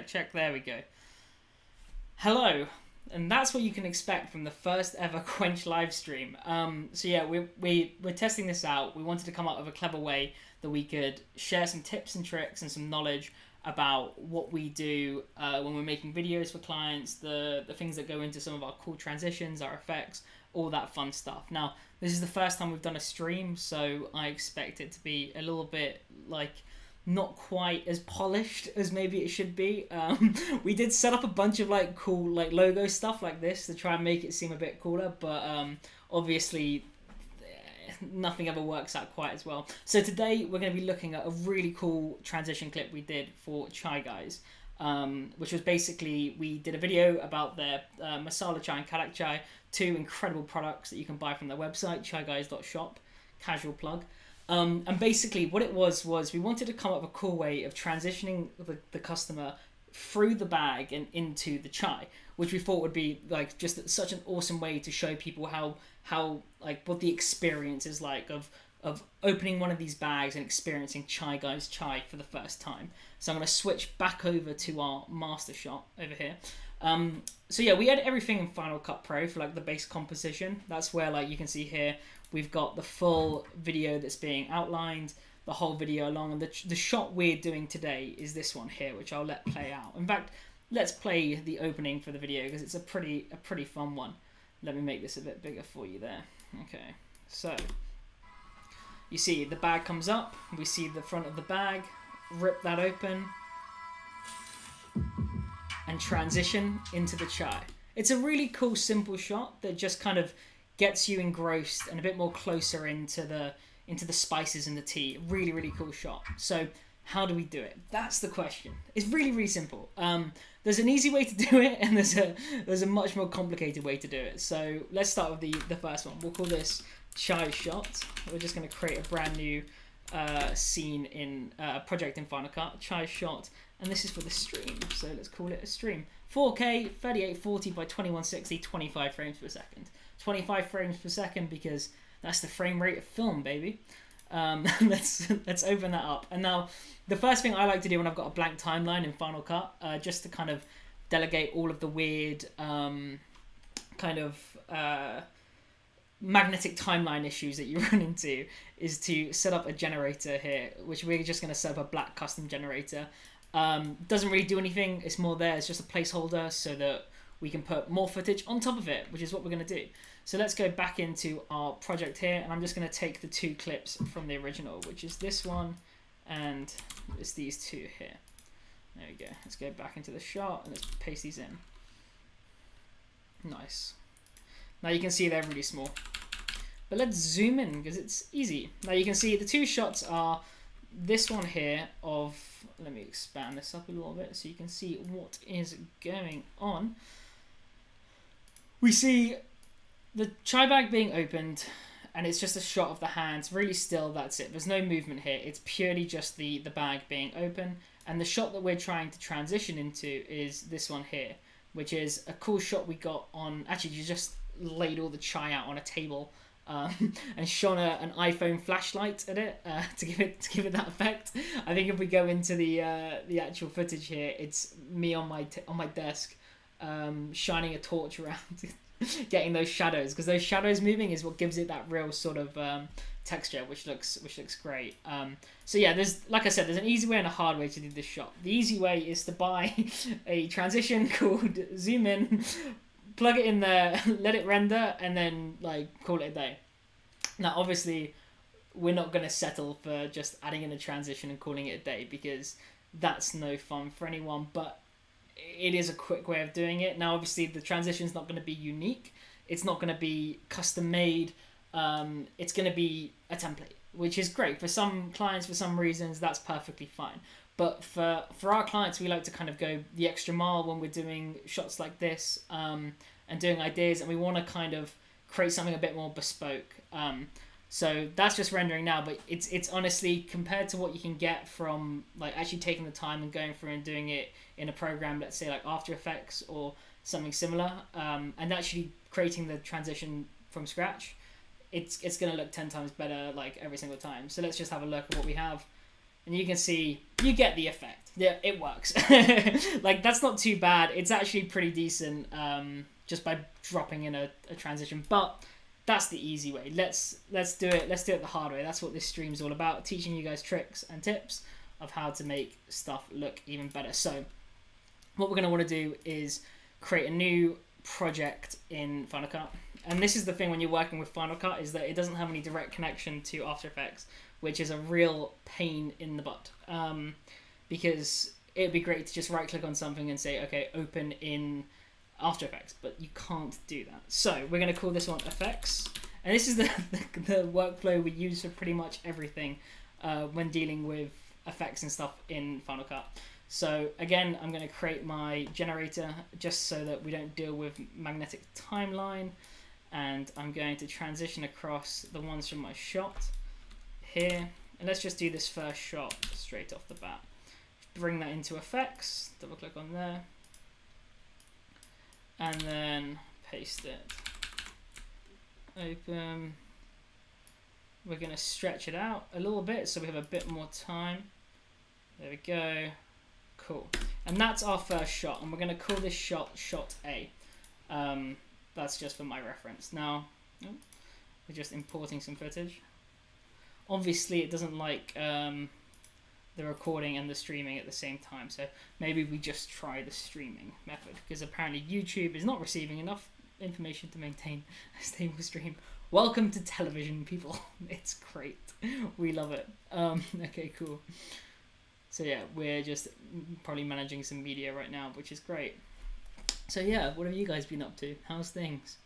check. There we go. Hello. And that's what you can expect from the first ever Quench live stream. So yeah, we're testing this out. We wanted to come up with a clever way that we could share some tips and tricks and some knowledge about what we do when we're making videos for clients, the things that go into some of our cool transitions, our effects, all that fun stuff. Now, this is the first time we've done a stream, so I expect it to be a little bit like not quite as polished as maybe it should be. We did set up a bunch of like cool like logo stuff like this to try and make it seem a bit cooler, but obviously nothing ever works out quite as well. So today we're going to be looking at a really cool transition clip we did for Chai Guys, which was basically, we did a video about their masala chai and kadak chai, two incredible products that you can buy from their website, chaiguys.shop, casual plug. And basically what it was we wanted to come up with a cool way of transitioning the customer through the bag and into the chai, which we thought would be like just such an awesome way to show people how like what the experience is like of opening one of these bags and experiencing Chai Guys chai for the first time. So I'm going to switch back over to our master shot over here. So yeah, we had everything in Final Cut Pro for like the base composition. That's where, like you can see here, we've got the full video that's being outlined, the whole video along, and the shot we're doing today is this one here, which I'll let play out. In fact, let's play the opening for the video because it's a pretty fun one. Let me make this a bit bigger for you there. Okay, so you see the bag comes up, we see the front of the bag, rip that open, and transition into the chai. It's a really cool, simple shot that just kind of gets you engrossed and a bit more closer into the spices and the tea. Really, really cool shot. So how do we do it? That's the question. It's really, really simple. There's an easy way to do it, and there's a much more complicated way to do it. So let's start with the first one. We'll call this chai shot. We're just going to create a brand new scene in project in Final Cut, chai shot, and this is for the stream. So let's call it a stream. 4K, 3840 by 2160, 25 frames per second. 25 frames per second because that's the frame rate of film, baby. Let's open that up. And now, the first thing I like to do when I've got a blank timeline in Final Cut, just to kind of delegate all of the weird magnetic timeline issues that you run into, is to set up a generator here, which we're just going to set up a black custom generator. Doesn't really do anything. It's more there. It's just a placeholder so that we can put more footage on top of it, which is what we're going to do. So let's go back into our project here, and I'm just going to take the two clips from the original, which is this one and it's these two here. There we go. Let's go back into the shot and let's paste these in. Nice. Now you can see they're really small. But let's zoom in because it's easy. Now you can see the two shots are this one here of, let me expand this up a little bit so you can see what is going on. We see the chai bag being opened, and it's just a shot of the hands, really still, that's it. There's no movement here. It's purely just the bag being open. And the shot that we're trying to transition into is this one here, which is a cool shot we got on, actually you just laid all the chai out on a table and shone an iPhone flashlight at it to give it that effect. I think if we go into the actual footage here, it's me on my desk shining a torch around, getting those shadows, because those shadows moving is what gives it that real sort of texture, which looks great. So yeah, like I said, there's an easy way and a hard way to do this shot. The easy way is to buy a transition called Zoom In, plug it in there, let it render, and then like call it a day. Now obviously we're not going to settle for just adding in a transition and calling it a day, because that's no fun for anyone, but it is a quick way of doing it. Now obviously the transition is not going to be unique, it's not going to be custom made, it's going to be a template, which is great for some clients. For some reasons that's perfectly fine, but for our clients, we like to kind of go the extra mile when we're doing shots like this and doing ideas, and we want to kind of create something a bit more bespoke. So that's just rendering now, but it's honestly, compared to what you can get from like actually taking the time and going through and doing it in a program, let's say like After Effects or something similar, and actually creating the transition from scratch, it's going to look 10 times better like every single time. So let's just have a look at what we have, and you can see you get the effect. Yeah, it works. Like, that's not too bad. It's actually pretty decent, just by dropping in a transition. But that's the easy way. Let's do it. Let's do it the hard way. That's what this stream's all about, teaching you guys tricks and tips of how to make stuff look even better. So what we're going to want to do is create a new project in Final Cut. And this is the thing when you're working with Final Cut, is that it doesn't have any direct connection to After Effects, which is a real pain in the butt. Because it'd be great to just right click on something and say, okay, open in After Effects, but you can't do that. So we're going to call this one Effects. And this is the workflow we use for pretty much everything when dealing with effects and stuff in Final Cut. So again, I'm going to create my generator just so that we don't deal with magnetic timeline. And I'm going to transition across the ones from my shot here. And let's just do this first shot straight off the bat. Bring that into effects, double click on there. And then paste it. Open. We're going to stretch it out a little bit so we have a bit more time. There we go. Cool. And that's our first shot. And we're going to call this shot Shot A. That's just for my reference. Now, we're just importing some footage. Obviously, it doesn't like the recording and the streaming at the same time. So maybe we just try the streaming method, because apparently YouTube is not receiving enough information to maintain a stable stream. Welcome to television, people. It's great. We love it. Okay, cool. So yeah, we're just probably managing some media right now, which is great. So yeah, what have you guys been up to? How's things?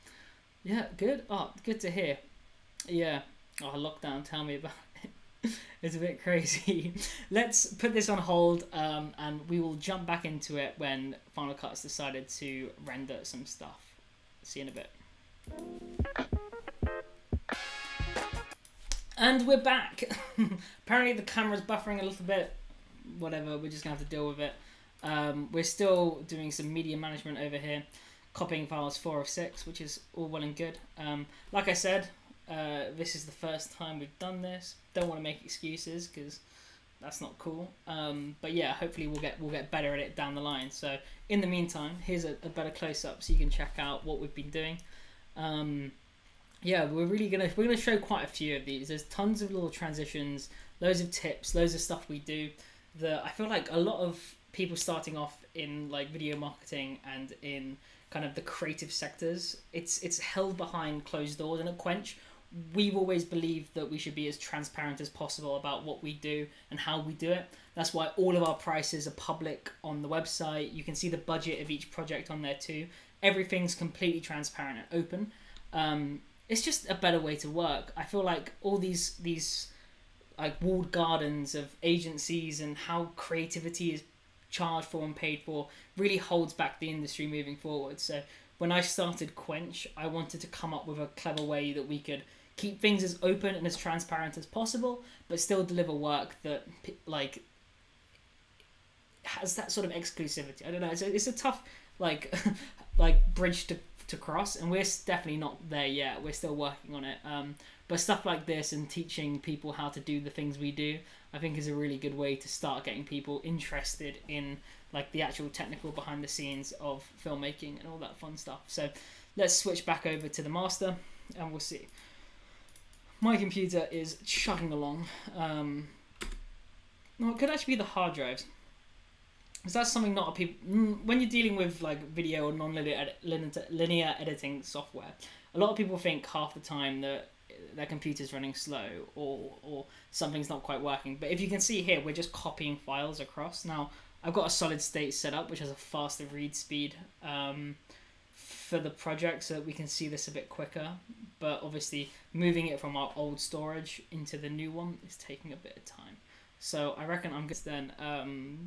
Yeah, good. Oh, good to hear. Yeah. Oh, lockdown, tell me about it. It's a bit crazy. Let's put this on hold, and we will jump back into it when Final Cut's decided to render some stuff. See you in a bit. And we're back. Apparently the camera's buffering a little bit. Whatever, we're just gonna have to deal with it. We're still doing some media management over here, copying files 4 of 6, which is all well and good. Like I said, this is the first time we've done this. Don't want to make excuses because that's not cool. But yeah, hopefully we'll get better at it down the line. So in the meantime, here's a better close-up so you can check out what we've been doing. Yeah, we're gonna show quite a few of these. There's tons of little transitions, loads of tips, loads of stuff we do that I feel like a lot of people starting off in like video marketing and in kind of the creative sectors, it's held behind closed doors. And at Quench, we've always believed that we should be as transparent as possible about what we do and how we do it. That's why all of our prices are public on the website. You can see the budget of each project on there too. Everything's completely transparent and open. It's just a better way to work. I feel like all these like walled gardens of agencies and how creativity is charged for and paid for really holds back the industry moving forward. So when I started Quench, I wanted to come up with a clever way that we could keep things as open and as transparent as possible, but still deliver work that like has that sort of exclusivity. I don't know. It's a tough like bridge to cross, and we're definitely not there yet. We're still working on it. But stuff like this and teaching people how to do the things we do, I think is a really good way to start getting people interested in like the actual technical behind the scenes of filmmaking and all that fun stuff. So let's switch back over to the master and we'll see. My computer is chugging along. Well, it could actually be the hard drives. Because that's something not a people... When you're dealing with like video or non-linear linear editing software, a lot of people think half the time that their computer's running slow or something's not quite working. But if you can see here, we're just copying files across. Now, I've got a solid state set up, which has a faster read speed for the project so that we can see this a bit quicker. But obviously, moving it from our old storage into the new one is taking a bit of time. So I reckon I'm just then,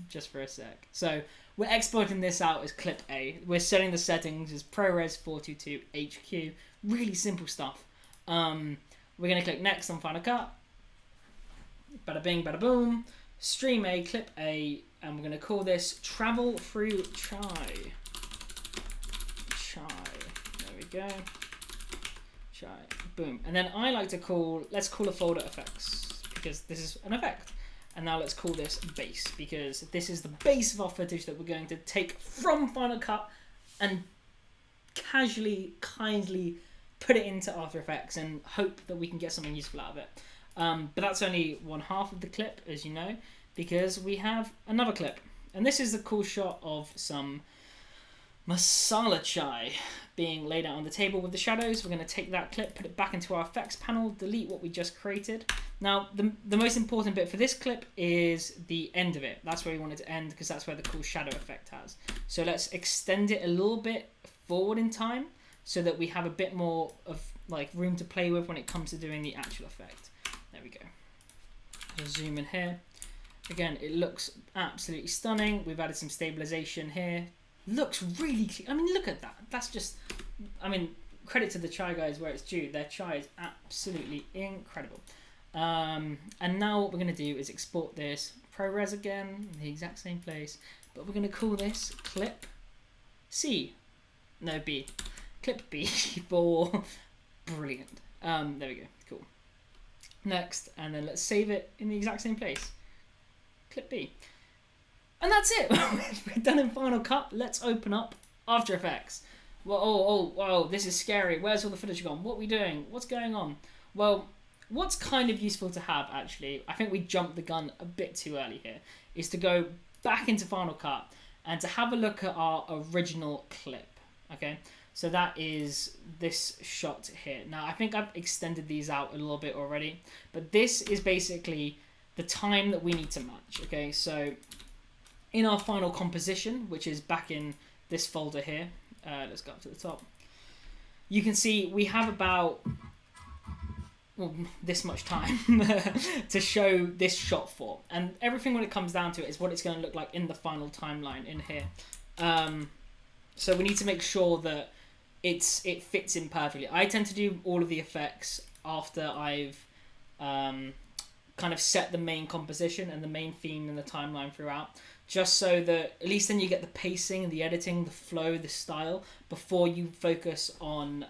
just for a sec. So we're exporting this out as clip A. We're setting the settings as ProRes 422 HQ. Really simple stuff. We're going to click next on Final Cut. Bada bing, bada boom. Stream A, clip A, and we're going to call this Travel Through Chai. There we go. Chai. Boom. And then I like to let's call a folder effects, because this is an effect. And now let's call this base, because this is the base of our footage that we're going to take from Final Cut and casually, kindly put it into After Effects and hope that we can get something useful out of it. But that's only one half of the clip, as you know, because we have another clip. And this is the cool shot of some masala chai being laid out on the table with the shadows. We're going to take that clip, put it back into our effects panel, delete what we just created. Now, the most important bit for this clip is the end of it. That's where we want it to end, because that's where the cool shadow effect has. So let's extend it a little bit forward in time so that we have a bit more of like room to play with when it comes to doing the actual effect. There we go. Just zoom in here. Again, it looks absolutely stunning. We've added some stabilization here. Looks really clean. I mean, look at that. That's just, I mean, credit to the chai guys where it's due. Their chai is absolutely incredible. And now what we're going to do is export this ProRes again in the exact same place, but we're going to call this clip C. No, B. Clip B for brilliant. There we go. Cool. Next, and then let's save it in the exact same place. Clip B. And that's it. We're done in Final Cut. Let's open up After Effects. Well, whoa, this is scary. Where's all the footage gone? What are we doing? What's going on? Well, what's kind of useful to have, actually, I think we jumped the gun a bit too early here, is to go back into Final Cut and to have a look at our original clip. Okay, so that is this shot here. Now, I think I've extended these out a little bit already, but this is basically the time that we need to match. Okay, so in our final composition, which is back in this folder here, let's go up to the top. You can see we have about this much time to show this shot for, and everything when it comes down to it is what it's going to look like in the final timeline in here. So we need to make sure that it fits in perfectly. I tend to do all of the effects after I've kind of set the main composition and the main theme and the timeline throughout, just so that at least then you get the pacing, the editing, the flow, the style before you focus on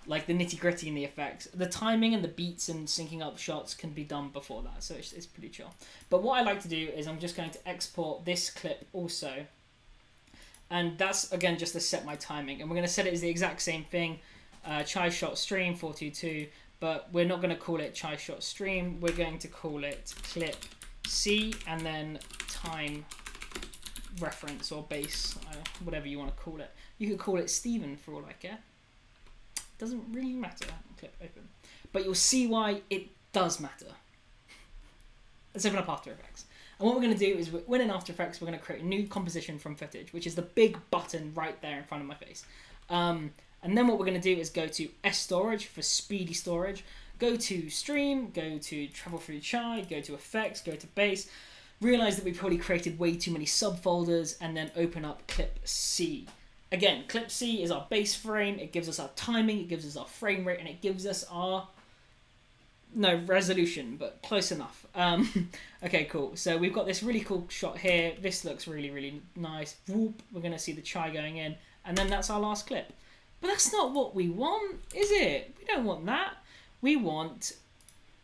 like the nitty gritty in the effects. The timing and the beats and syncing up shots can be done before that, so it's pretty chill. But what I like to do is I'm just going to export this clip also, and that's again just to set my timing, and we're going to set it as the exact same thing, chai shot stream 422, but we're not going to call it chai shot stream. We're going to call it clip C and then time reference or base, whatever you want to call it. You could call it Steven for all I care. Doesn't really matter. Clip open, but you'll see why it does matter. Let's open up After Effects. And what we're going to do is, when in After Effects, we're going to create a new composition from footage, which is the big button right there in front of my face. And then what we're going to do is go to S storage for speedy storage, go to stream, go to travel through chai, go to effects, go to base, realize that we probably created way too many subfolders, and then open up clip C. Again, clip C is our base frame. It gives us our timing, it gives us our frame rate, and it gives us our, no resolution, but close enough. Okay, cool. So we've got this really cool shot here. This looks really, really nice. Whoop, we're going to see the chai going in, and then that's our last clip. But that's not what we want, is it? We don't want that. We want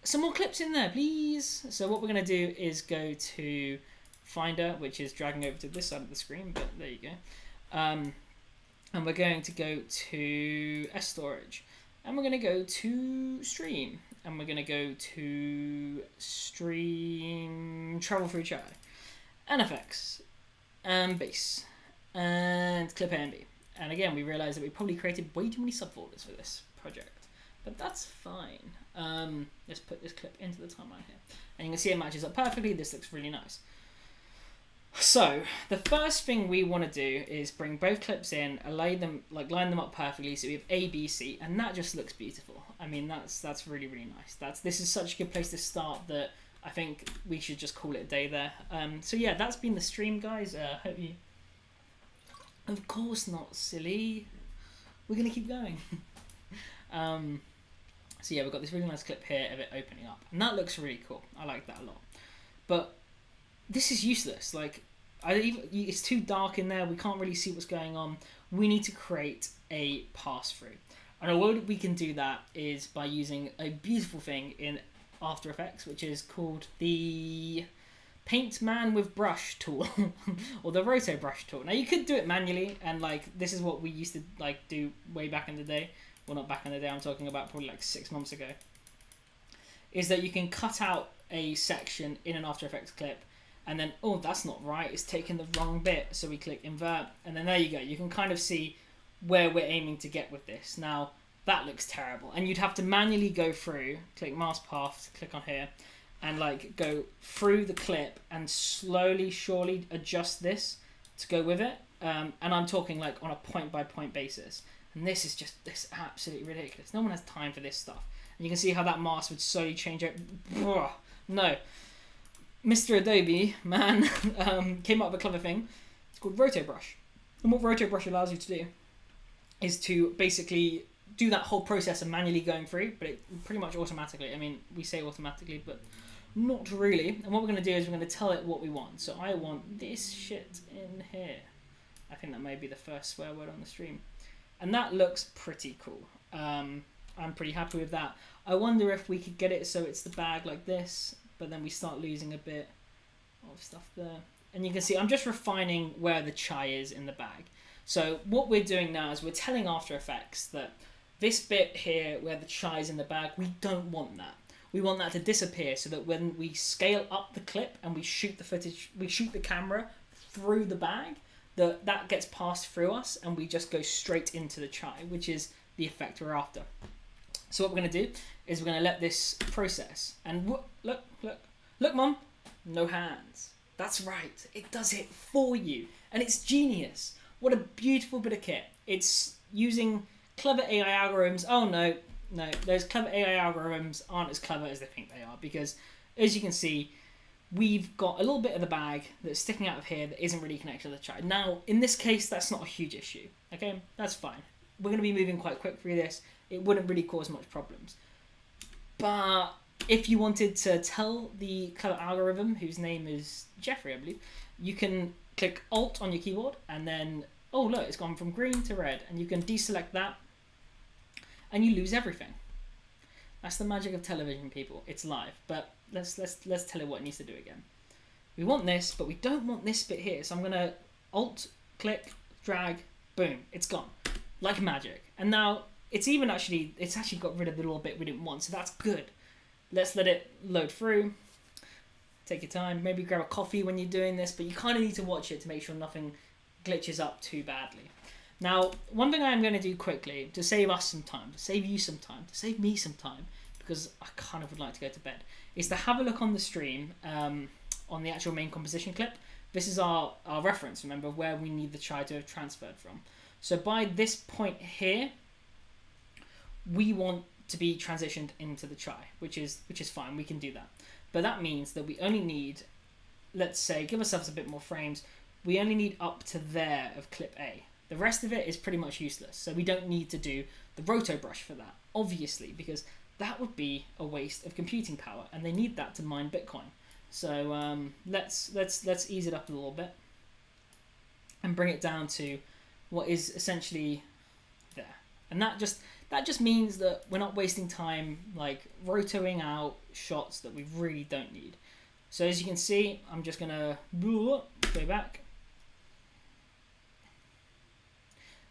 some more clips in there, please. So what we're going to do is go to Finder, which is dragging over to this side of the screen, but there you go. And we're going to go to S storage, and we're going to go to stream, and we're going to go to stream travel through chai, and effects, and base, and clip A and B. And again, we realized that we probably created way too many subfolders for this project, but that's fine. Let's put this clip into the timeline here, and you can see it matches up perfectly. This looks really nice. So the first thing we want to do is bring both clips in, line them up perfectly, so we have A, B, C, and that just looks beautiful. I mean, that's really, really nice. This is such a good place to start that I think we should just call it a day there. So yeah, that's been the stream, guys. Hope you. Of course not, silly. We're gonna keep going. So yeah, we've got this really nice clip here of it opening up, and that looks really cool. I like that a lot. But this is useless. Like, it's too dark in there. We can't really see what's going on. We need to create a pass through, and a way that we can do that is by using a beautiful thing in After Effects, which is called the Paint Man with Brush tool, or the Roto Brush tool. Now you could do it manually, and like this is what we used to like do way back in the day. Well, not back in the day. I'm talking about probably like 6 months ago. Is that you can cut out a section in an After Effects clip, and then oh, that's not right. It's taking the wrong bit. So we click Invert, and then there you go. You can kind of see where we're aiming to get with this. Now that looks terrible, and you'd have to manually go through, click Mask Path, click on here, and like go through the clip and slowly, surely adjust this to go with it. And I'm talking like on a point by point basis. And this is absolutely ridiculous. No one has time for this stuff. And you can see how that mask would slowly change it. No. Mr. Adobe, man, came up with a clever thing. It's called Roto Brush. And what Roto Brush allows you to do is to basically do that whole process of manually going through, but it pretty much automatically. I mean, we say automatically, but not really. And what we're going to do is we're going to tell it what we want. So I want this shit in here. I think that may be the first swear word on the stream. And that looks pretty cool. I'm pretty happy with that. I wonder if we could get it so it's the bag like this, but then we start losing a bit of stuff there. And you can see I'm just refining where the chai is in the bag. So what we're doing now is we're telling After Effects that this bit here where the chai is in the bag, we don't want that. We want that to disappear so that when we scale up the clip and we shoot the footage, we shoot the camera through the bag, that gets passed through us and we just go straight into the chai, which is the effect we're after. So what we're going to do is we're going to let this process. And look, Mom, no hands. That's right, it does it for you. And it's genius. What a beautiful bit of kit. It's using clever AI algorithms. Oh no, those clever AI algorithms aren't as clever as they think they are, because as you can see, we've got a little bit of the bag that's sticking out of here that isn't really connected to the chai. Now, in this case, that's not a huge issue. Okay, that's fine. We're going to be moving quite quick through this. It wouldn't really cause much problems. But if you wanted to tell the clever algorithm, whose name is Jeffrey, I believe, you can click Alt on your keyboard and then, oh look, it's gone from green to red, and you can deselect that and you lose everything. That's the magic of television, people. It's live, but let's tell it what it needs to do again. We want this, but we don't want this bit here. So I'm gonna Alt, click, drag, boom, it's gone, like magic. And now it's actually got rid of the little bit we didn't want, so that's good. Let's let it load through. Take your time. Maybe grab a coffee when you're doing this, but you kind of need to watch it to make sure nothing glitches up too badly. Now, one thing I'm going to do quickly to save us some time, to save you some time, to save me some time, because I kind of would like to go to bed, is to have a look on the stream, on the actual main composition clip. This is our reference, remember, where we need the chai to have transferred from. So by this point here, we want to be transitioned into the chai, which is fine, we can do that. But that means that we only need, let's say, give ourselves a bit more frames, we only need up to there of clip A. The rest of it is pretty much useless, so we don't need to do the roto brush for that, obviously, because that would be a waste of computing power, and they need that to mine Bitcoin. So let's ease it up a little bit and bring it down to what is essentially there. And that just means that we're not wasting time like rotoing out shots that we really don't need. So as you can see, I'm just gonna go back.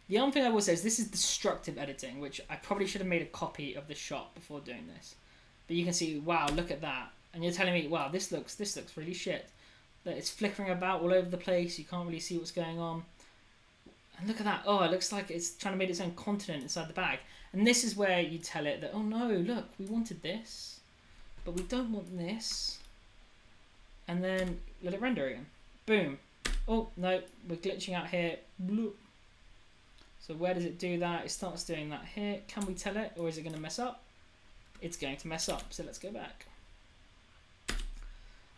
The only thing I will say is this is destructive editing, which I probably should have made a copy of the shot before doing this. But you can see, wow, look at that. And you're telling me, wow, this looks really shit. That it's flickering about all over the place. You can't really see what's going on. And look at that. Oh, it looks like it's trying to make its own continent inside the bag. And this is where you tell it that, oh no, look, we wanted this, but we don't want this. And then let it render again. Boom. Oh, no, we're glitching out here. Bloop. So where does it do that? It starts doing that here. Can we tell it, or is it going to mess up? It's going to mess up, so let's go back.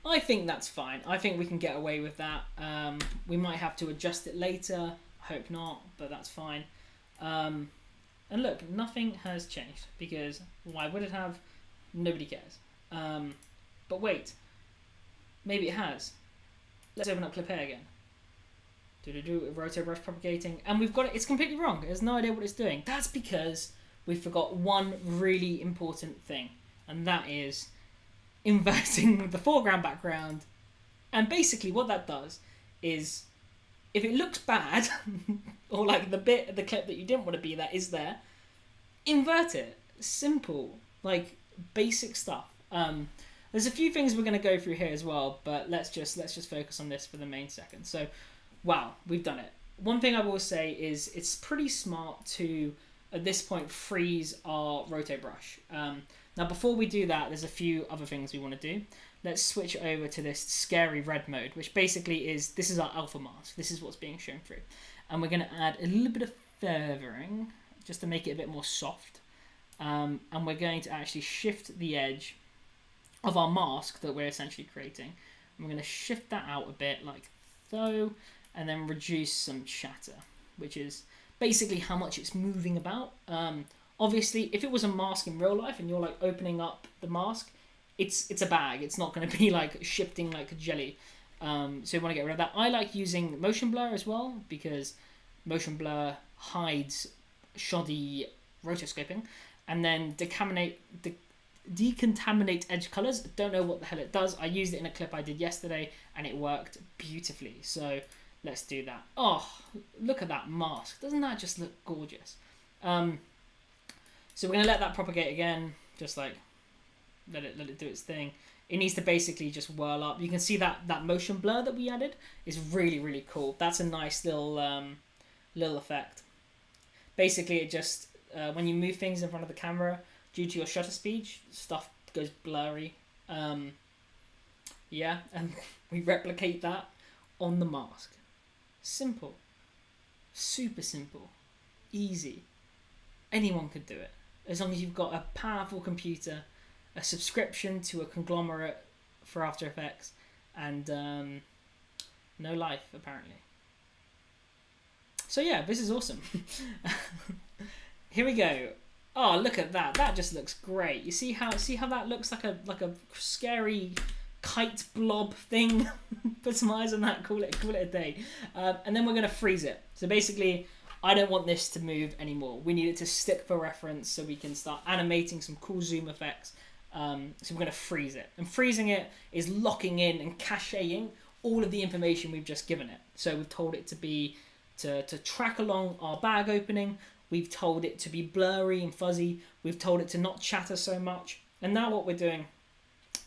I think that's fine. I think we can get away with that. We might have to adjust it later. I hope not, but that's fine. And look, nothing has changed, because why would it have? Nobody cares. But wait, maybe it has. Let's open up Clip A again. Roto brush propagating, and we've got it. It's completely wrong. It has no idea what it's doing. That's because we forgot one really important thing, and that is inverting the foreground background. And basically what that does is, if it looks bad, or like the bit of the clip that you didn't want to be there is there, invert it. Simple, like basic stuff. There's a few things we're going to go through here as well, but let's just focus on this for the main second. So, wow, we've done it. One thing I will say is it's pretty smart to, at this point, freeze our roto brush. Now, before we do that, there's a few other things we want to do. Let's switch over to this scary red mode, which basically is, this is our alpha mask. This is what's being shown through. And we're going to add a little bit of feathering, just to make it a bit more soft. And we're going to actually shift the edge of our mask that we're essentially creating. And we're going to shift that out a bit, like so, and then reduce some chatter, which is basically how much it's moving about. Obviously, if it was a mask in real life and you're like opening up the mask, it's a bag. It's not going to be like shifting like a jelly. So you want to get rid of that. I like using motion blur as well, because motion blur hides shoddy rotoscoping, and then decontaminate edge colors. Don't know what the hell it does. I used it in a clip I did yesterday and it worked beautifully. So let's do that. Oh, look at that mask. Doesn't that just look gorgeous? So we're going to let that propagate again, just like let it do its thing. It needs to basically just whirl up. You can see that motion blur that we added is really, really cool. That's a nice little little effect. Basically, it just, when you move things in front of the camera, due to your shutter speed, stuff goes blurry. Yeah, and we replicate that on the mask. Simple. Super simple. Easy. Anyone could do it. As long as you've got a powerful computer, a subscription to a conglomerate for After Effects, and no life, apparently. So yeah, this is awesome. Here we go. Oh, look at that. That just looks great. You see how that looks like a scary kite blob thing? Put some eyes on that, call it a day. And then we're going to freeze it. So basically, I don't want this to move anymore. We need it to stick for reference so we can start animating some cool zoom effects. So we're going to freeze it. And freezing it is locking in and caching all of the information we've just given it. So we've told it to be to track along our bag opening. We've told it to be blurry and fuzzy. We've told it to not chatter so much. And now what we're doing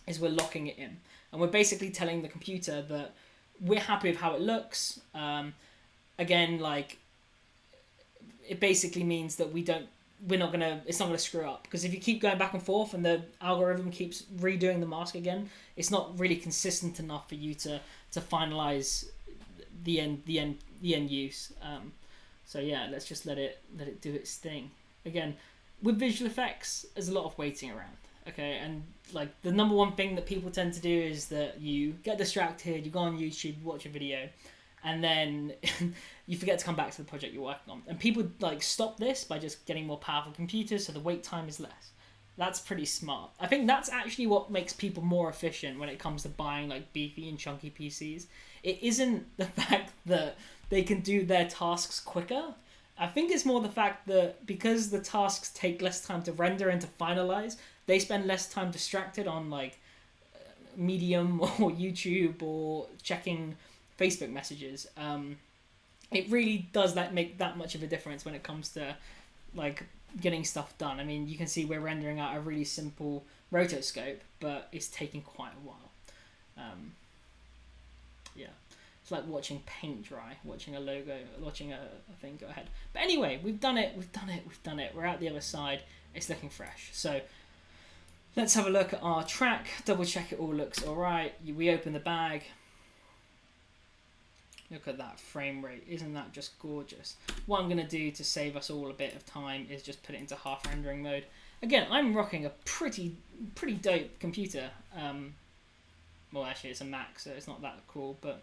is we're locking it in. And we're basically telling the computer that we're happy with how it looks. Again, like, it basically means that it's not gonna screw up. Because if you keep going back and forth and the algorithm keeps redoing the mask again, it's not really consistent enough for you to finalize the end use. So yeah, let's just let it do its thing. Again, with visual effects, there's a lot of waiting around. Okay, and like the number one thing that people tend to do is that you get distracted, you go on YouTube, watch a video, and then you forget to come back to the project you're working on. And people like stop this by just getting more powerful computers, so the wait time is less. That's pretty smart. I think that's actually what makes people more efficient when it comes to buying like beefy and chunky PCs. It isn't the fact that they can do their tasks quicker. I think it's more the fact that because the tasks take less time to render and to finalize, they spend less time distracted on like Medium or YouTube or checking Facebook messages. It really does make that much of a difference when it comes to like getting stuff done. I mean, you can see we're rendering out a really simple rotoscope, but it's taking quite a while. Yeah. It's like watching paint dry, watching a logo, watching a thing go ahead. But anyway, we've done it. We're out the other side. It's looking fresh. So let's have a look at our track, double check it all looks all right. We open the bag. Look at that frame rate. Isn't that just gorgeous? What I'm going to do to save us all a bit of time is just put it into half rendering mode. Again, I'm rocking a pretty dope computer. Well, actually, it's a Mac, so it's not that cool, but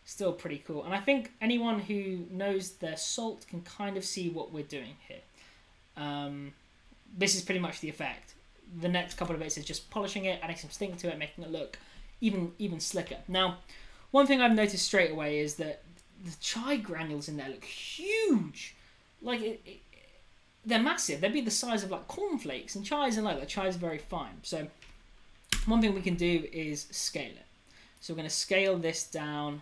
still pretty cool. And I think anyone who knows their salt can kind of see what we're doing here. This is pretty much the effect. The next couple of bits is just polishing it, adding some stink to it, making it look even slicker. Now, one thing I've noticed straight away is that the chai granules in there look huge. Like, they're massive. They'd be the size of like cornflakes, and chai isn't like that. Chai is very fine. So one thing we can do is scale it. So we're going to scale this down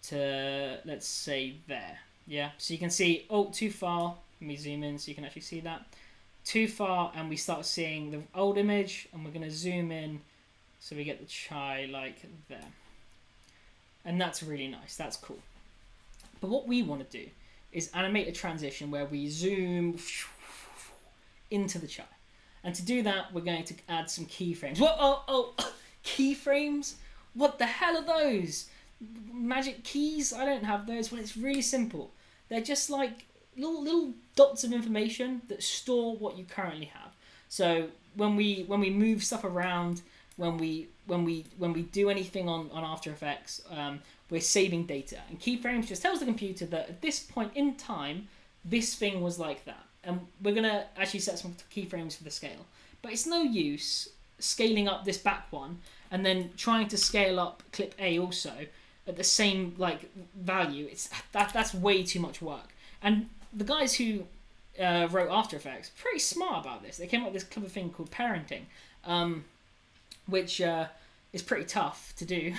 to, let's say, there. Yeah, so you can see, oh, too far. Let me zoom in so you can actually see that. Too far, and we start seeing the old image, and we're going to zoom in so we get the chai like there. And that's really nice. That's cool. But what we want to do is animate a transition where we zoom into the chai. And to do that, we're going to add some keyframes. Whoa, oh, keyframes? What the hell are those? Magic keys? I don't have those. Well, it's really simple. They're just like little dots of information that store what you currently have. So when we move stuff around, when we do anything on After Effects, we're saving data. And keyframes just tells the computer that at this point in time, this thing was like that. And we're going to actually set some keyframes for the scale. But it's no use scaling up this back one and then trying to scale up clip A also at the same value. That's way too much work. And the guys who wrote After Effects pretty smart about this. They came up with this clever thing called parenting, which is pretty tough to do.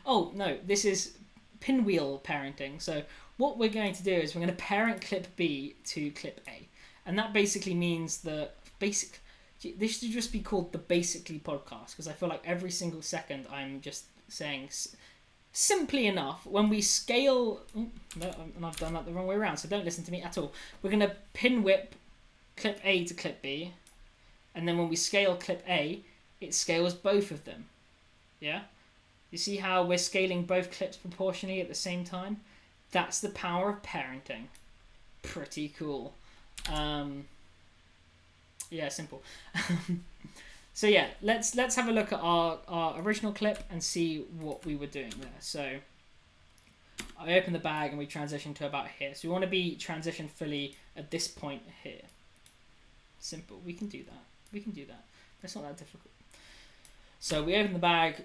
Oh no, this is pinwheel parenting. So what we're going to do is we're going to parent clip B to clip A. And that basically means that this should just be called the Basically podcast, because I feel like every single second I'm just saying simply enough. When we scale, and I've done that the wrong way around, so don't listen to me at all. We're going to pin whip clip A to clip B, and then when we scale clip A, it scales both of them. Yeah? You see how we're scaling both clips proportionally at the same time? That's the power of parenting. Pretty cool. Yeah, simple. So yeah, let's have a look at our original clip and see what we were doing there. So I open the bag and we transition to about here. So we want to be transitioned fully at this point here. Simple. We can do that. That's not that difficult. So we open the bag,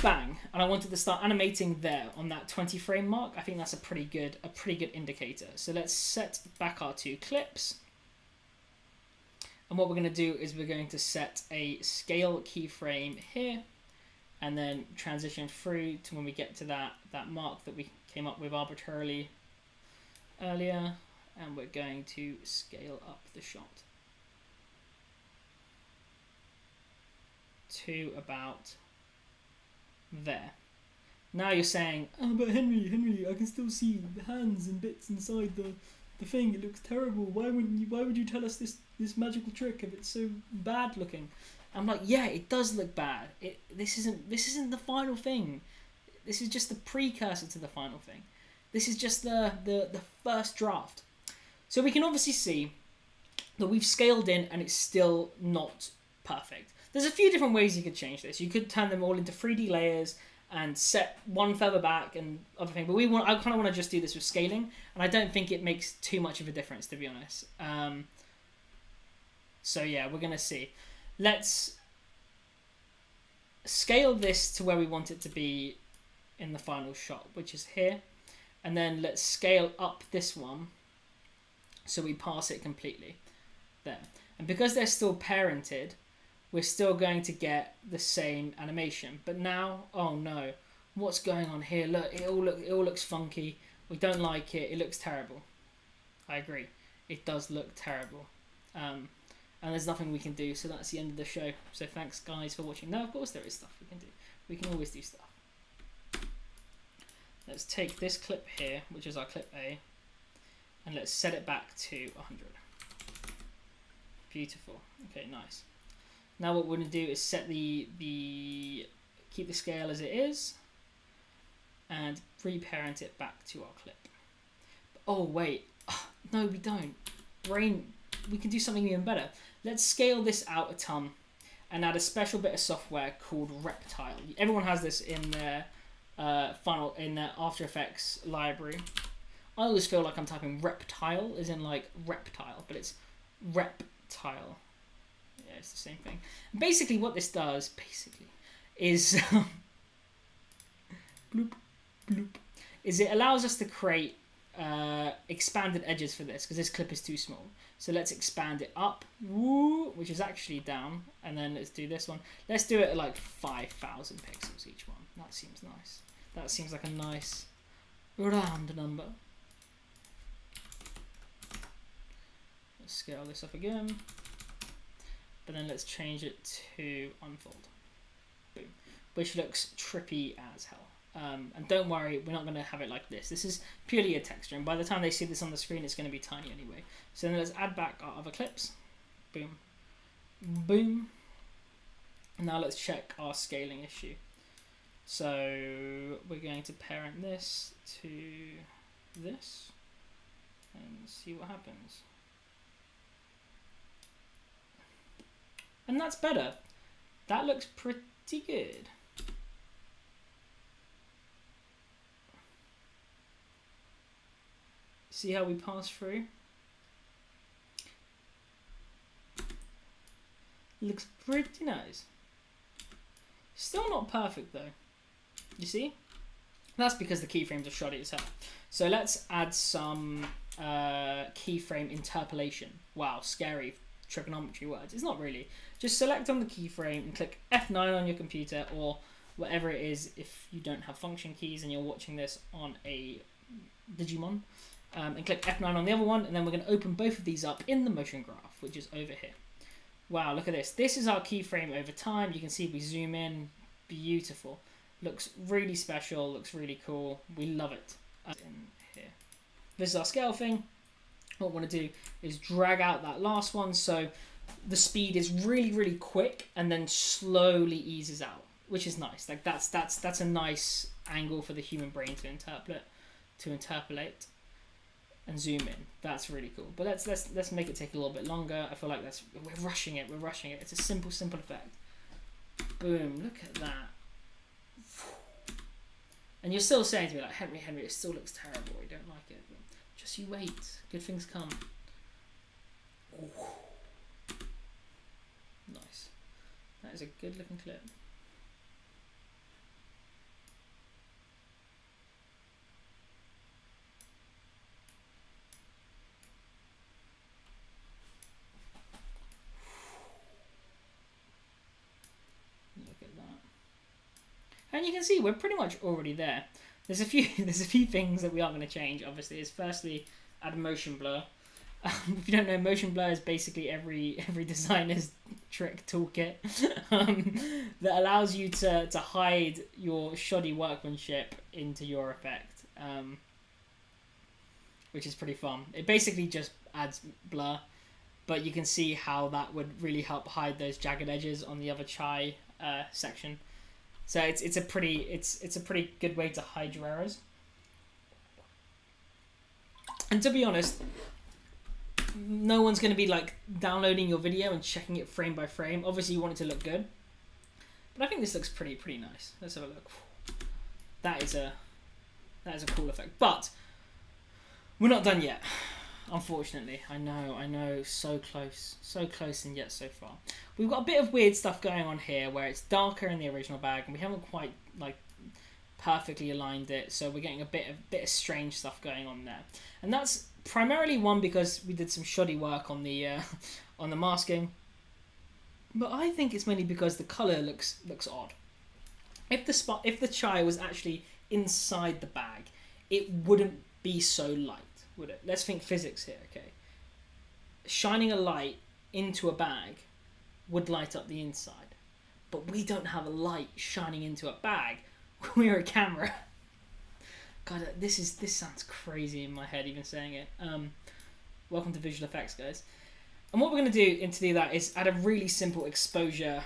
bang, and I wanted to start animating there on that 20 frame mark. I think that's a pretty good indicator. So let's set back our two clips. And what we're going to do is we're going to set a scale keyframe here and then transition through to when we get to that mark that we came up with arbitrarily earlier, and we're going to scale up the shot to about there. Now you're saying, oh, but Henry, I can still see the hands and bits inside the thing. It looks terrible. Why would you tell us this magical trick if it's so bad looking? I'm like, yeah, it does look bad. This isn't the final thing. This is just the precursor to the final thing. This is just the first draft. So we can obviously see that we've scaled in and it's still not perfect. There's a few different ways you could change this. You could turn them all into 3D layers and set one further back and other thing. But I kind of want to just do this with scaling, and I don't think it makes too much of a difference, to be honest. So yeah, we're going to see. Let's scale this to where we want it to be in the final shot, which is here. And then let's scale up this one so we pass it completely there. And because they're still parented, we're still going to get the same animation. But now, oh no, what's going on here? Look, it all looks funky. We don't like it. It looks terrible. I agree. It does look terrible. And there's nothing we can do, so that's the end of the show. So thanks, guys, for watching. No, of course there is stuff we can do. We can always do stuff. Let's take this clip here, which is our clip A, and let's set it back to 100. Beautiful. Okay, nice. Now what we're going to do is set keep the scale as it is and reparent it back to our clip. Oh wait, no we don't. We can do something even better. Let's scale this out a ton and add a special bit of software called Reptile. Everyone has this in their After Effects library. I always feel like I'm typing reptile as in like reptile, but it's Reptile. Yeah, it's the same thing. And basically what this does, is bloop, bloop, is it allows us to create expanded edges for this because this clip is too small. So let's expand it up, woo, which is actually down, and then let's do this one. Let's do it at like 5,000 pixels each one. That seems nice. That seems like a nice round number. Let's scale this up again, but then let's change it to unfold. Boom. Which looks trippy as hell. And don't worry, we're not going to have it like this. This is purely a texture, and by the time they see this on the screen, it's going to be tiny anyway. So then let's add back our other clips. Boom. Boom. And now let's check our scaling issue. So we're going to parent this to this and see what happens. And that's better. That looks pretty good. See how we pass through? Looks pretty nice. Still not perfect though. You see? That's because the keyframes are shoddy as hell. So let's add some keyframe interpolation. Wow, scary trigonometry words. It's not really. Just select on the keyframe and click F9 on your computer or whatever it is if you don't have function keys and you're watching this on a Digimon. And click F9 on the other one, and then we're going to open both of these up in the motion graph, which is over here. Wow, look at this. This is our keyframe over time. You can see we zoom in. Beautiful. Looks really special. Looks really cool. We love it. In here. This is our scale thing. What we want to do is drag out that last one so the speed is really, really quick and then slowly eases out, which is nice. Like that's a nice angle for the human brain to interpolate. And zoom in. That's really cool. But let's make it take a little bit longer. I feel like we're rushing it. We're rushing it. It's a simple effect. Boom! Look at that. And you're still saying to me like, Henry, it still looks terrible. I don't like it. But just you wait. Good things come. Ooh. Nice. That is a good looking clip. And you can see we're pretty much already there. There's a few things that we are going to change. Obviously, is firstly add motion blur. If you don't know, motion blur is basically every designer's trick toolkit that allows you to hide your shoddy workmanship into your effect, which is pretty fun. It basically just adds blur, but you can see how that would really help hide those jagged edges on the other chai section. So it's a pretty good way to hide your errors. And to be honest, no one's going to be like downloading your video and checking it frame by frame. Obviously, you want it to look good, but I think this looks pretty nice. Let's have a look. That is a cool effect, but we're not done yet. Unfortunately, I know, so close and yet so far. We've got a bit of weird stuff going on here where it's darker in the original bag and we haven't quite like perfectly aligned it, so we're getting a bit of strange stuff going on there. And that's primarily one because we did some shoddy work on the masking, but I think it's mainly because the color looks odd. If the chai was actually inside the bag, it wouldn't be so light, would it? Let's think physics here, okay? Shining a light into a bag would light up the inside, but we don't have a light shining into a bag. We're a camera. God, this sounds crazy in my head even saying it. Welcome to visual effects, guys. And what we're going to do that is add a really simple exposure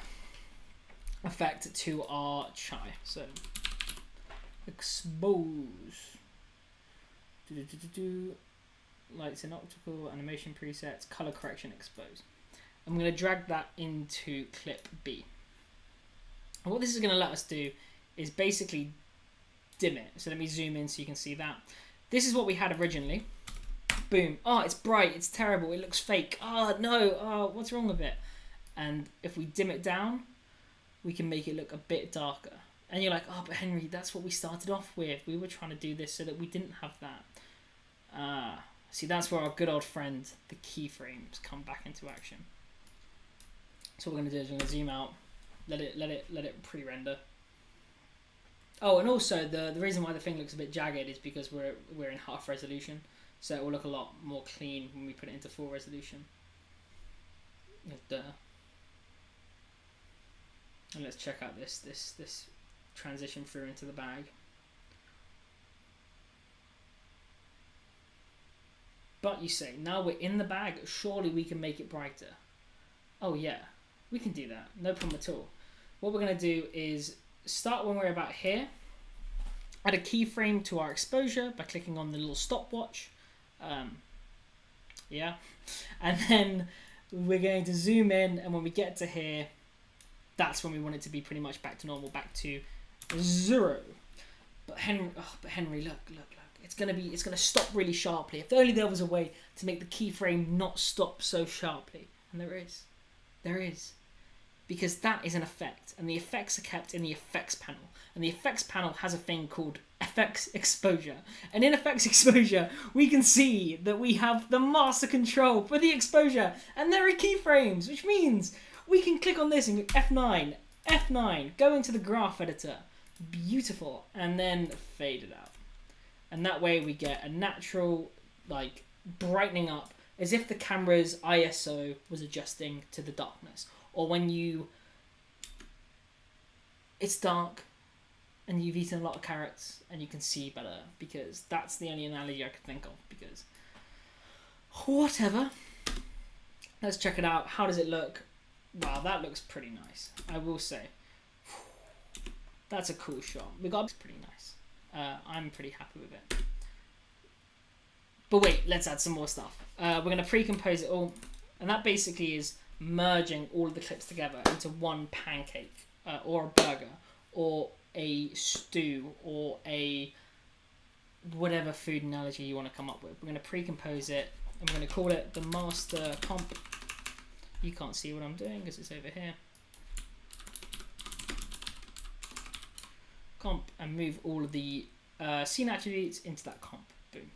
effect to our chai. So expose. Lights in optical, animation presets, color correction, expose. I'm going to drag that into clip B. And what this is going to let us do is basically dim it. So let me zoom in so you can see that. This is what we had originally. Boom. Oh, it's bright. It's terrible. It looks fake. Oh, no. Oh, what's wrong with it? And if we dim it down, we can make it look a bit darker. And you're like, oh, but Henry, that's what we started off with. We were trying to do this so that we didn't have that. See, that's where our good old friend, the keyframes, come back into action. So what we're going to do is we're going to zoom out, let it pre-render. Oh, and also the reason why the thing looks a bit jagged is because we're in half resolution, so it will look a lot more clean when we put it into full resolution. Duh. And let's check out this transition through into the bag. But you say, now we're in the bag, surely we can make it brighter. Oh yeah, we can do that, no problem at all. What we're going to do is start when we're about here, add a keyframe to our exposure by clicking on the little stopwatch. Yeah, and then we're going to zoom in, and when we get to here, that's when we want it to be pretty much back to normal, back to 0. But Henry, look. It's gonna stop really sharply. If only there was a way to make the keyframe not stop so sharply. And there is. Because that is an effect, and the effects are kept in the effects panel. And the effects panel has a thing called effects exposure. And in effects exposure, we can see that we have the master control for the exposure, and there are keyframes, which means we can click on this and go F9, go into the graph editor, beautiful, and then fade it out. And that way we get a natural, like, brightening up as if the camera's ISO was adjusting to the darkness. Or when it's dark and you've eaten a lot of carrots and you can see better, because that's the only analogy I could think of, because whatever. Let's check it out. How does it look? Wow, that looks pretty nice, I will say. That's a cool shot. It's pretty nice. I'm pretty happy with it. But wait, let's add some more stuff. We're going to pre-compose it all, and that basically is merging all of the clips together into one pancake, or a burger, or a stew, or a whatever food analogy you want to come up with. We're going to pre-compose it, and we're going to call it the master comp. You can't see what I'm doing because it's over here. Comp, and move all of the scene attributes into that comp. Boom.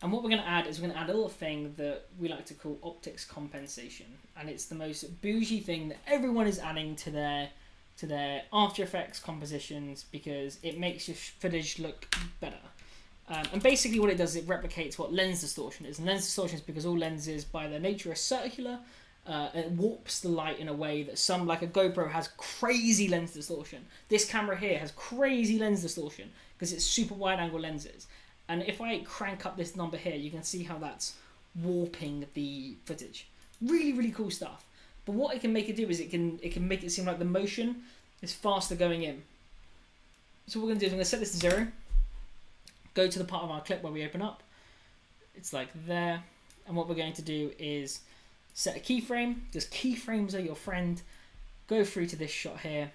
And what we're going to add is we're going to add a little thing that we like to call optics compensation, and it's the most bougie thing that everyone is adding to their After Effects compositions because it makes your footage look better. And basically what it does is it replicates what lens distortion is. And lens distortion is because all lenses by their nature are circular. It warps the light in a way that some, like a GoPro, has crazy lens distortion. This camera here has crazy lens distortion because it's super wide angle lenses. And if I crank up this number here, you can see how that's warping the footage. Really, really cool stuff. But what it can make it do is it can make it seem like the motion is faster going in. So what we're going to do is I'm going to set this to 0. Go to the part of our clip where we open up. It's like there. And what we're going to do is set a keyframe, because keyframes are your friend. Go through to this shot here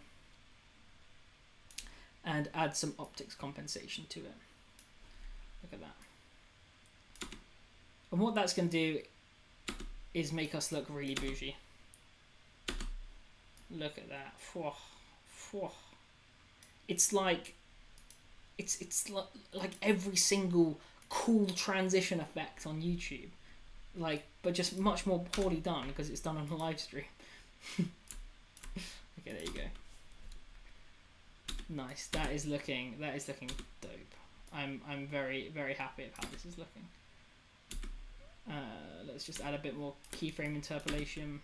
and add some optics compensation to it. Look at that. And what that's going to do is make us look really bougie. Look at that. It's like every single cool transition effect on YouTube. But just much more poorly done because it's done on a live stream. Okay, there you go. Nice. That is looking dope. I'm very, very happy with how this is looking. Let's just add a bit more keyframe interpolation.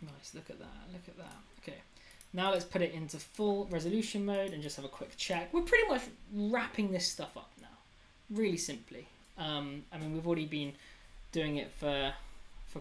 Nice. Look at that. Okay. Now let's put it into full resolution mode and just have a quick check. We're pretty much wrapping this stuff up now, really simply. I mean, we've already been doing it for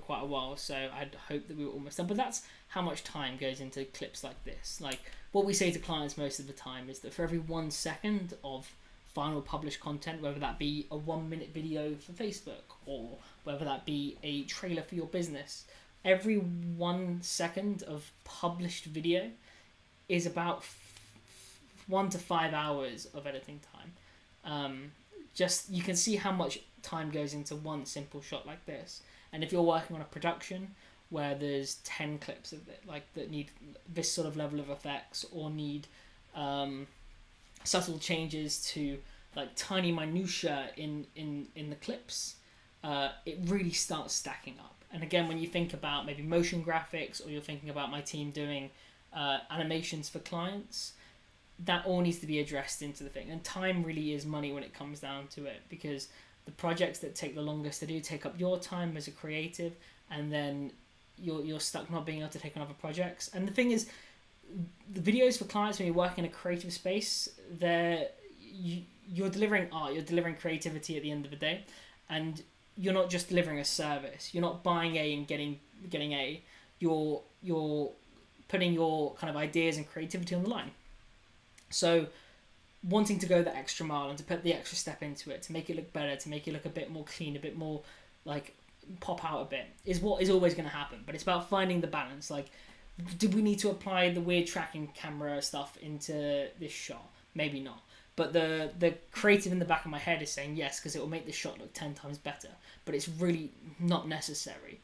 quite a while, so I'd hope that we were almost done. But that's how much time goes into clips like this. Like, what we say to clients most of the time is that for every 1 second of final published content, whether that be a 1-minute video for Facebook or whether that be a trailer for your business, every 1 second of published video is about 1 to 5 hours of editing time. Just, you can see how much time goes into one simple shot like this. And if you're working on a production where there's 10 clips of it, like, that need this sort of level of effects or need subtle changes to like tiny minutia in the clips, it really starts stacking up. And again, when you think about maybe motion graphics, or you're thinking about my team doing animations for clients, that all needs to be addressed into the thing. And time really is money when it comes down to it, because the projects that take the longest to do take up your time as a creative, and then you're stuck not being able to take on other projects. And the thing is, the videos for clients, when you work in a creative space, you're delivering art, you're delivering creativity at the end of the day, and you're not just delivering a service. You're not buying A and getting A. You're putting your kind of ideas and creativity on the line. So wanting to go the extra mile and to put the extra step into it, to make it look better, to make it look a bit more clean, a bit more like pop out a bit, is what is always going to happen. But it's about finding the balance. Like, do we need to apply the weird tracking camera stuff into this shot? Maybe not. But the creative in the back of my head is saying yes, because it will make the shot look 10 times better. But it's really not necessary.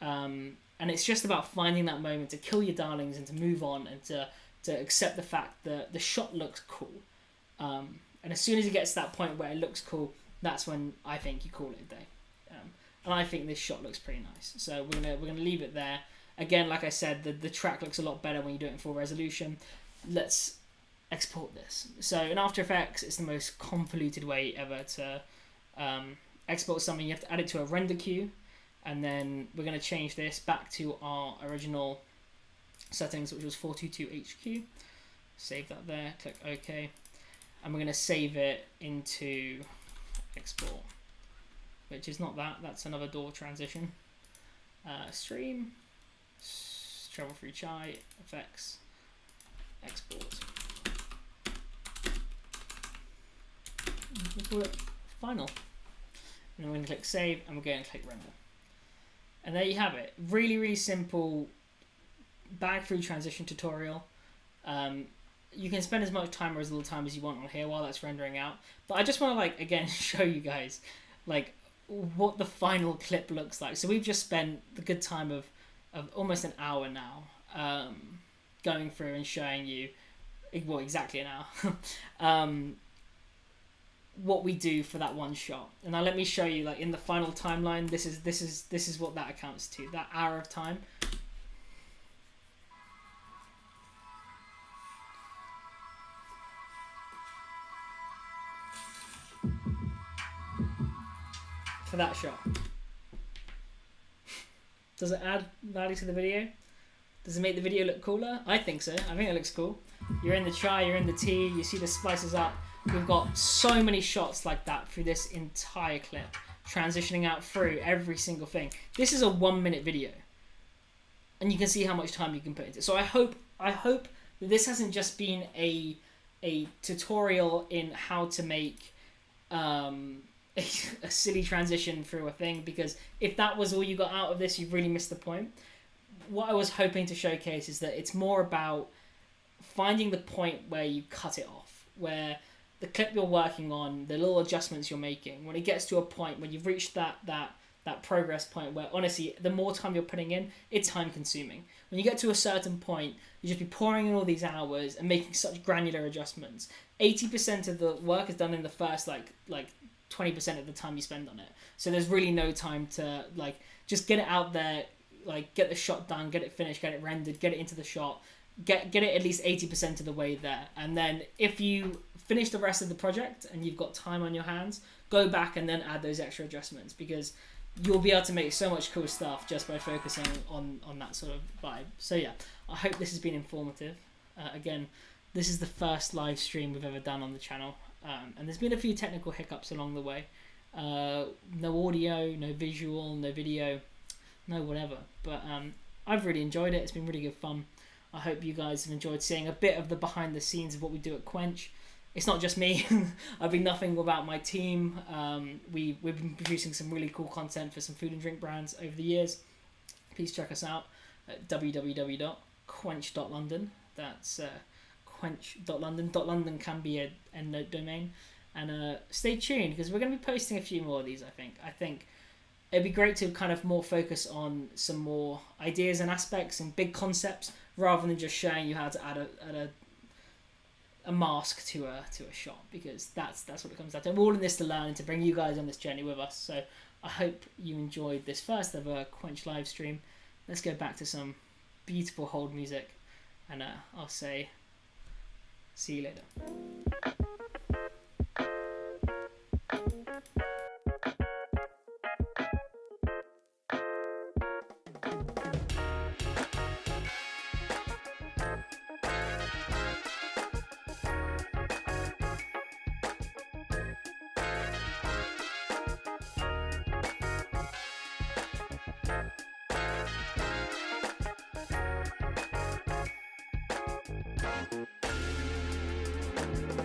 And it's just about finding that moment to kill your darlings and to move on, and to accept the fact that the shot looks cool. And as soon as it gets to that point where it looks cool, that's when I think you call it a day. And I think this shot looks pretty nice. So we're gonna leave it there. Again, like I said, the track looks a lot better when you do it in full resolution. Let's export this. So in After Effects, it's the most convoluted way ever to export something. You have to add it to a render queue, and then we're going to change this back to our original settings, which was 422HQ. Save that there, click OK, and we're going to save it into export, which is not that, that's another door transition. Stream, travel through chai, effects, export. We'll call it final. And then we're going to click save, and we're going to click render. And there you have it. Really, really simple bag through transition tutorial. You can spend as much time or as little time as you want on here while that's rendering out. But I just want to, like, again, show you guys, like, what the final clip looks like. So we've just spent the good time of almost an hour now, going through and showing you, well, exactly an hour, what we do for that one shot. And now let me show you, like, in the final timeline, this is what that accounts to, that hour of time. For that shot. Does it add value to the video? Does it make the video look cooler? I think so. I think it looks cool. You're in the chai, you're in the tea, you see the spices up. We've got so many shots like that through this entire clip, transitioning out through every single thing. This is a 1 minute video, and you can see how much time you can put into it. So I hope that this hasn't just been a tutorial in how to make a silly transition through a thing, because if that was all you got out of this, you've really missed the point. What I was hoping to showcase is that it's more about finding the point where you cut it off, where the clip you're working on, the little adjustments you're making, when it gets to a point when you've reached that progress point where, honestly, the more time you're putting in, it's time consuming. When you get to a certain point, you just be pouring in all these hours and making such granular adjustments. 80% of the work is done in the first like 20% of the time you spend on it. So there's really no time to, like, just get it out there, like, get the shot done, get it finished, get it rendered, get it into the shot, get it at least 80% of the way there. And then if you finish the rest of the project and you've got time on your hands, go back and then add those extra adjustments, because you'll be able to make so much cool stuff just by focusing on that sort of vibe. So yeah, I hope this has been informative. Again, this is the first live stream we've ever done on the channel, and there's been a few technical hiccups along the way. No audio, no visual, no video, no whatever. But I've really enjoyed it. It's been really good fun. I hope you guys have enjoyed seeing a bit of the behind the scenes of what we do at Quench. It's not just me. I've been nothing without my team. We've been producing some really cool content for some food and drink brands over the years. Please check us out at www.quench.london. That's quench.london. London can be a EndNote domain. And stay tuned, because we're going to be posting a few more of these, I think it'd be great to kind of more focus on some more ideas and aspects and big concepts, rather than just showing you how to add a mask to a shot, because that's what it comes down to. I'm all in this to learn and to bring you guys on this journey with us. So I hope you enjoyed this first ever Quench live stream. Let's go back to some beautiful hold music, and I'll say see you later.